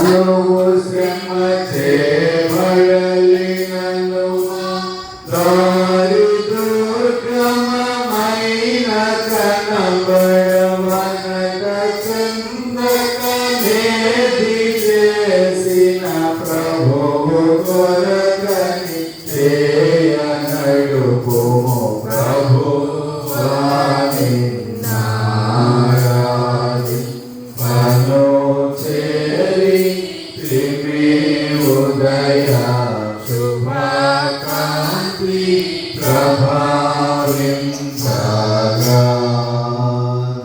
నువ్వు శ్రమ చేయబడలినను దారి దుర్గమమైన కనబడవనక చందకనేది చేసిన ప్రభువు కొరకని చేయనడుపుము ప్రభువాని నారాజి మను చేరి త్రిమి ఉదయ శుభకాంతి ప్రభావించగా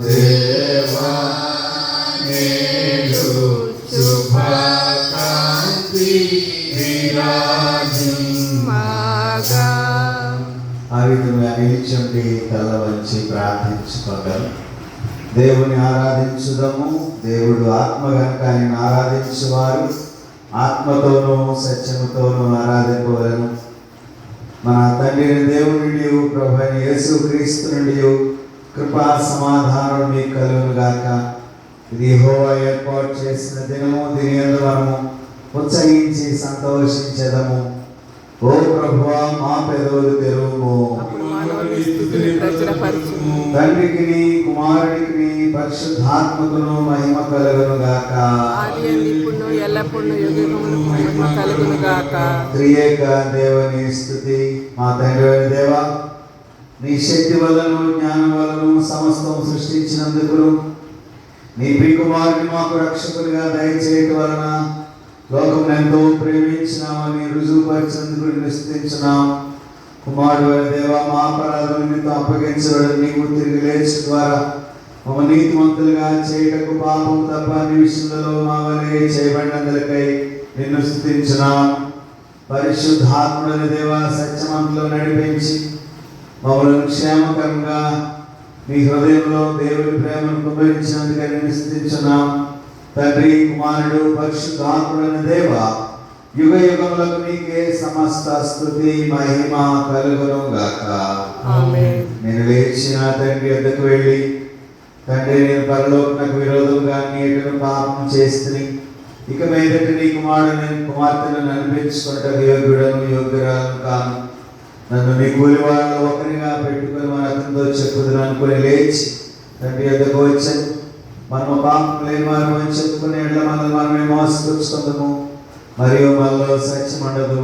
దేవా నేడు శుభకాంతి విరాజించగా. ఆ విధంగా నిలిచండి, తల వంచి ప్రార్థించుకోగలరు. దేవుని ఆరాధించుదాము. దేవుడు ఆత్మ గనుక ఆయన ఆరాధించువారు ఆత్మతోనూ సత్యముతోనూ ఆరాధింపవలను. మన తండ్రి దేవుని ప్రభు అయిన యేసు క్రీస్తు నుండి కృపా సమాధానం మీకు కలుగును గాక. ఇది యెహోవా ఏర్పాటు చేసిన దినము, దీని యందు మనము ఉత్సహించి సంతోషించెదము. ఓ ప్రభువా, మా పెదవులు తెరువుము. తండ్రికి కుమారుడికి పరిశుద్ధాత్మకును మహిమ కలుగును గాక. త్రియేక దేవుని స్తుతి. మా తండ్రి అయిన దేవా, నీ శక్తి వలన జ్ఞానం వలన సమస్తం సృష్టించినందుకు నీ ప్రియకుమారుని మాకు రక్షకునిగా దయచేయటం వలన లోకం ఎంతో ప్రేమించినామని రుజువుపరిచినందుకు నిశ్చయించున్నాం. కుమారుడు అయిన దేవా, మా అపరాధుల నిమిత్తం అప్పగించబడి నీవు తిరిగి లేచి ద్వారా మమ్మ నీతిమంతులుగా చేయటకు పాపం తప్ప అన్ని విషయంలో మా వలె చేయబడినందులకై నిన్ను స్తుతించున్నాం. పరిశుద్ధాత్ముడైన దేవా, సత్యమంతులో నడిపించి మమ్మల్ని క్షేమకరంగా మీ హృదయంలో దేవుని ప్రేమను కుమరించినందుకై నిన్ను స్తుతించున్నాం. తండ్రి, కుమారుడు, పరిశుద్ధాత్ముడైన దేవా, యుగ యుగములకు నీకే సమస్త స్తుతి మహిమ కలుగును గాక. నేను లేచిన తండ్రి వద్దకు వెళ్ళి, తండ్రి, నేను పరలోకమునకు విరోధంగా నీటిని పాపం చేస్తుని ఇక మీదట నీ కుమార్తెను నడిపించుకుంటకు యోగ్యుడను యోగ్యురాలను కాను. నన్ను నీ కూలి వాళ్ళలో ఒకరిగా పెట్టుకుని మన అతనితో చెప్పుదును అనుకుని లేచి తండ్రి వద్దకు వచ్చాను. మనము పాపం లేని వారు అని చెప్పుకునే మనమే మోసపుచ్చుకుందాము, మరియు మనలో సత్యం ఉండదు.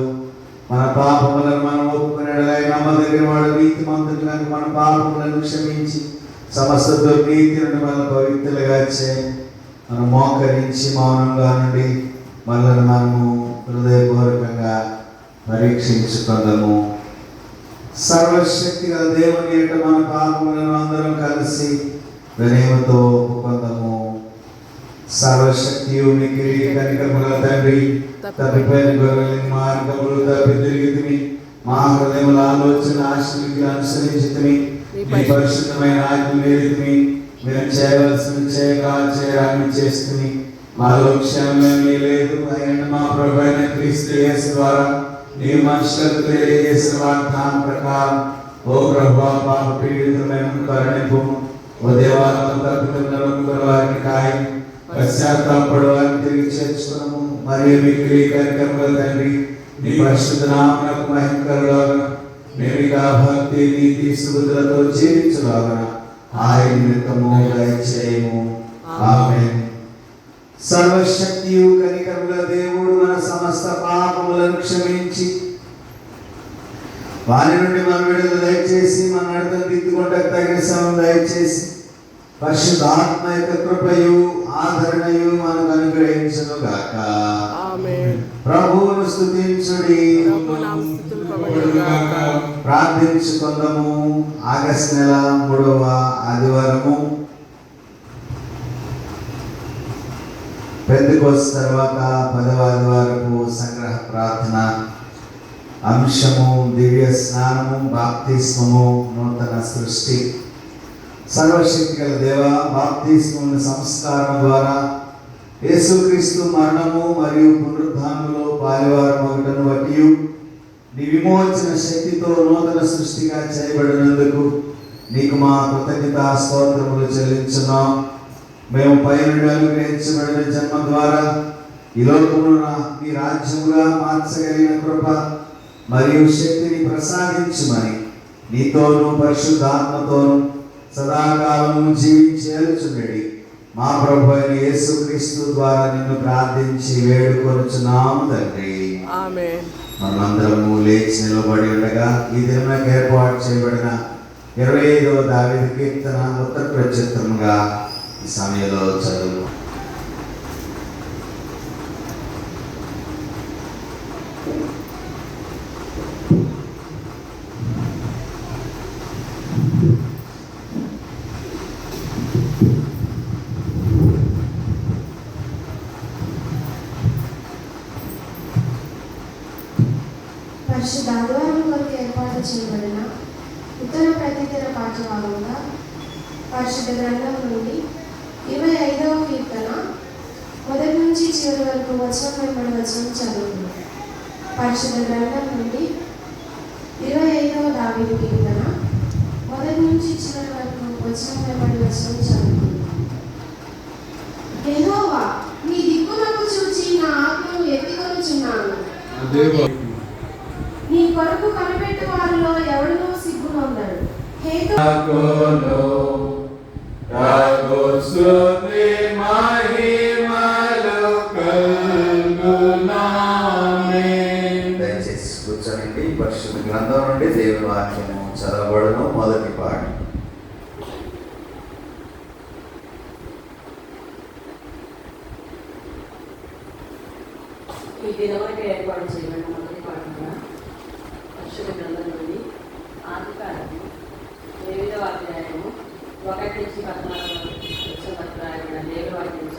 మన పాపములను మనం ఒప్పుకునే నమ్మదగిన వాడు నీతిమంతుడు కనుక మన పాపములను క్షమించి సమస్త దుర్నీతి నుండి మన పవిత్రులుగా చేయి. మనం మోకరించి మౌనంగా నుండి మనల్ని మనము హృదయపూర్వకంగా పరీక్షించుకుందాము. సర్వశక్తి గల దేవుని యొక్క మన పాపములను అందరం కలిసి వినయముతో ఒప్పుకుందాము. సర్వశక్తియు మిక్కిలి కనికరముల తండ్రి, తప్పిపోయిన గొర్రెలని మార్గములు తప్పి తిరిగితిమి, మా హృదయముల ఆలోచన ఆశలకి అనుసరించితిమి, మీ పరిశుద్ధమైన ఆజ్ఞలు ఎరిగితిమి, మేము చేయవలసిన చేయరాన్ని చేస్తుని మాలో క్షేమమేమీ లేదు. అయిన మా ప్రభువైన అయిన క్రీస్తు యేసు ద్వారా నీ మనుషులకు తెలియజేసిన వాగ్దానం ప్రకారం ఓ ప్రభువా, పాప పీడితులైన కరుణింపు. ఓ దేవా, తప్పితున్న వారిని కాయం, పశ్చాత్తాపడు వారిని తిరిగి చేర్చుకున్నాము. మరియు మీకు కనికరముల తండ్రి, నీ పరిశుద్ధ నామమునకు మహిమ కలుగుగాక. మేమిగా భక్తి నీతి సుబుద్ధులతో జీవించుగాక ఆయన నిమిత్తము దయచేయము. ఆమేన్. సర్వశక్తియు కనికరముల దేవుడు మన సమస్త పాపములను క్షమించి వారి నుండి మన విడుదల దయచేసి మన నడతను దిద్దుకుంటకు తగిన సమయం దయచేసి పరిశుద్ధాత్మ యొక్క కృపయు ఆదరణయు మనకు అనుగ్రహించును గాక. ప్రభువును స్తుతించుడి, ప్రార్థించుకుందాము. ఆగస్టు నెల 3వ ఆదివారము, పెంతెకోస్తు తర్వాత 10వ ఆదివారపు సంగ్రహ ప్రార్థన అంశము దివ్య స్నానము, బాప్తిస్మము, నూతన సృష్టి. సర్వశక్తి గల దేవ, బాప్తిస్మము సంస్కారం ద్వారా యేసుక్రీస్తు మరణము మరియు పునరుద్ధానములో పాలివారమగుటను బట్టి నీ విమోచన శక్తితో నూతన సృష్టిగా చేయబడినందుకు నీకు మా కృతజ్ఞతా స్తోత్రములు చెల్లించున్నాం. మేము పైనుండి అనుగ్రహించబడిన జన్మ ద్వారా ఈ లోకమును నీ రాజ్యముగా మార్చగలిగిన కృప మరియు శక్తిని ప్రసాదించుమని నీతోనూ పరిశుద్ధాత్మతోనూ సదాకాలము జీవించేలుచుండెడి మా ప్రభు అయిన యేసుక్రీస్తు ద్వారా నిన్ను ప్రార్థించి వేడుకొనుచున్నాము తండ్రి. ఆమేన్. మనమందరము లేచి నిలబడి ఉండగా ఈ దినమునకు ఏర్పాటు చేయబడిన 25వ దావీదు కీర్తన ఉత్తర ప్రత్యుత్తరంగా ఈ సమయంలో చదువు. పరిశుద్ధ ఆదివారం కొరకు ఏర్పాటు చేయబడిన ఉత్తర ప్రతిదిన పాఠ్యభాగంగా పరిశుద్ధ గ్రంథం నుండి 25వ కీర్తన మొదటి నుంచి చివరి వరకు వచనం వెంబడి వచనం చదువుతుంది. పరిశుద్ధ గ్రంథం నుండి 25వ దావీదు కీర్తన మొదటి నుంచి చివరి వరకు వచనం వెంబడి వచనం చదువుతుంది. యెహోవా, నీ దిక్కునకు చూచి నా ఆత్మను ఎత్తికొనుచున్నాను. నీ కొరకు కనిపెట్టు వారిలో ఎవడునూ సిగ్గునొందడు. దయచేసి కూర్చోండి. పరిశుద్ధ గ్రంథం నుండి దేవుని వాక్యము చదవబడును. మొదటి పాట. ఈ దినవరకు ఏర్పాటు చేయబడిన మొదటి పాఠంగా పరిశుద్ధ గ్రంథం నుండి ఆదికాండము 8వ అధ్యాయము 1 నుంచి 14 వరకు రాయబడిన దేవుని వాక్యం